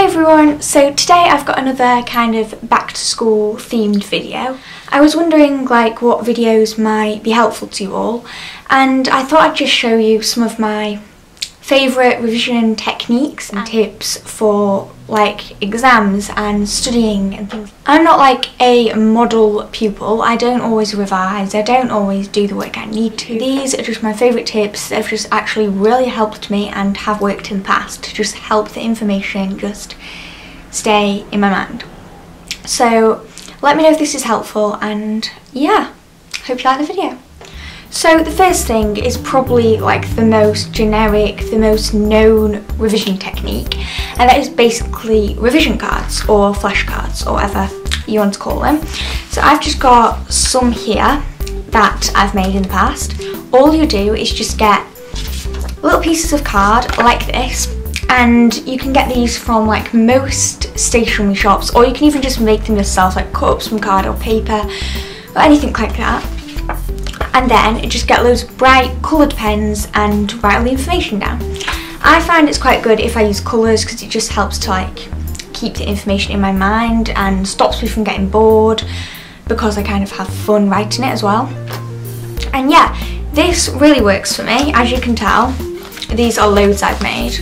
Hi everyone, so today I've got another kind of back to school themed video. I was wondering like what videos might be helpful to you all, and I thought I'd just show you some of my favourite revision techniques and tips for like exams and studying and things. I'm not like a model pupil, I don't always revise, I don't always do the work I need to. These are just my favourite tips that have just actually really helped me and have worked in the past to just help the information just stay in my mind. So let me know if this is helpful, and yeah, hope you like the video. So the first thing is probably like the most generic, the most known revision technique, and that is basically revision cards or flashcards or whatever you want to call them. So I've just got some here that I've made in the past. All you do is just get little pieces of card like this, and you can get these from like most stationery shops, or you can even just make them yourself, like cut up some card or paper or anything like that. And then just get loads of bright coloured pens and write all the information down. I find it's quite good if I use colours because it just helps to like keep the information in my mind and stops me from getting bored, because I kind of have fun writing it as well. And yeah, this really works for me. As you can tell, these are loads I've made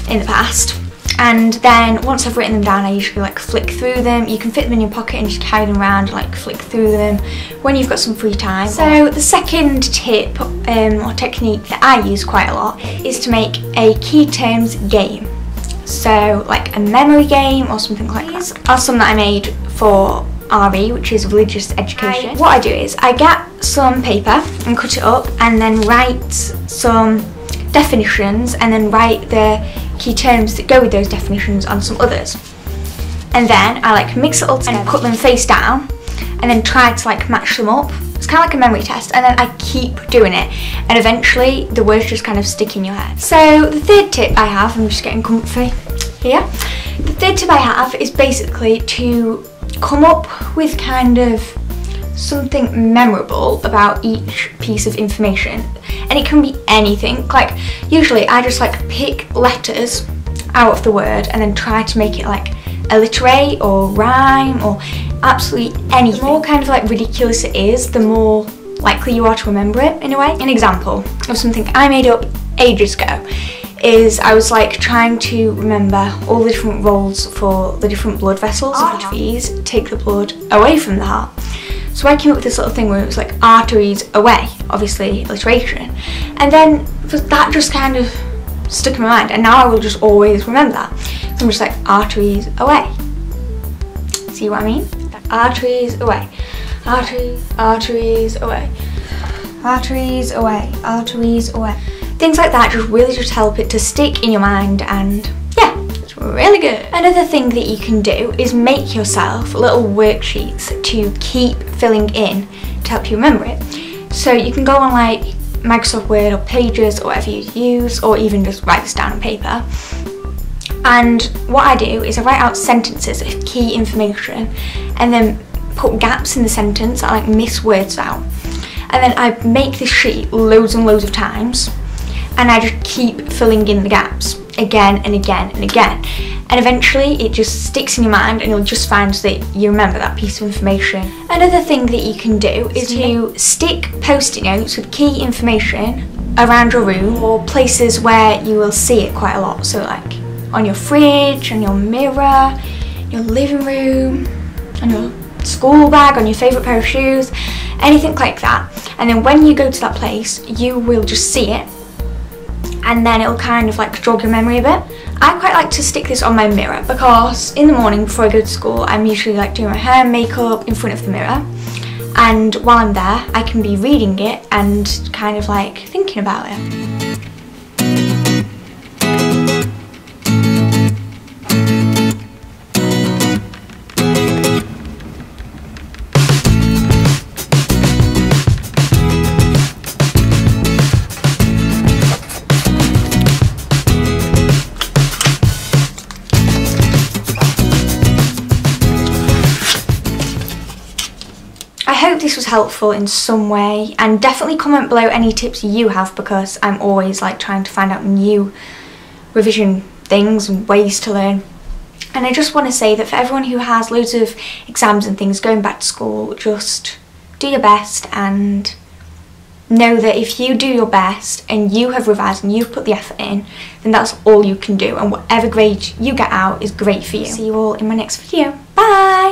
in the past. And then once I've written them down, I usually like flick through them. You can fit them in your pocket and just carry them around, like flick through them when you've got some free time. So the second tip or technique that I use quite a lot is to make a ketones game. So like a memory game or something like that. These are some that I made for RE, which is religious education. What I do is I get some paper and cut it up and then write some definitions and then write the key terms that go with those definitions on some others, and then I like mix it all together and put them face down and then try to like match them up. It's kind of like a memory test, and then I keep doing it and eventually the words just kind of stick in your head. So the third tip I have, I'm just getting comfy here, the third tip I have is basically to come up with kind of something memorable about each piece of information, and it can be anything. Like usually I just like pick letters out of the word and then try to make it like alliterate or rhyme or absolutely anything. The more kind of like ridiculous it is, the more likely you are to remember it in a way. An example of something I made up ages ago is I was like trying to remember all the different roles for the different blood vessels. Arteries take the blood away from the heart. So I came up with this little thing where it was like arteries away, obviously alliteration, and then that just kind of stuck in my mind, and now I will just always remember that. So I'm just like arteries away. See what I mean? Arteries away, arteries away, arteries away, arteries away. Things like that just really just help it to stick in your mind, and yeah, it's really good. Another thing that you can do is make yourself little worksheets to keep filling in to help you remember it. So you can go on like Microsoft Word or Pages or whatever you use, or even just write this down on paper. And what I do is I write out sentences of key information and then put gaps in the sentence. I like miss words out, and then I make this sheet loads and loads of times, and I just keep filling in the gaps again and again and again, and eventually it just sticks in your mind and you'll just find that you remember that piece of information. Another thing that you can do is to stick post-it notes with key information around your room or places where you will see it quite a lot. So like on your fridge, on your mirror, your living room, on your school bag, on your favourite pair of shoes, anything like that. And then when you go to that place, you will just see it, and then it'll kind of like jog your memory a bit. I quite like to stick this on my mirror because in the morning before I go to school, I'm usually like doing my hair and makeup in front of the mirror, and while I'm there I can be reading it and kind of like thinking about it. I hope this was helpful in some way, and definitely comment below any tips you have, because I'm always like trying to find out new revision things and ways to learn And I just want to say that for everyone who has loads of exams and things going back to school, just do your best and know that if you do your best and you have revised and you've put the effort in, then that's all you can do, and whatever grade you get out is great for you. See you all in my next video. Bye!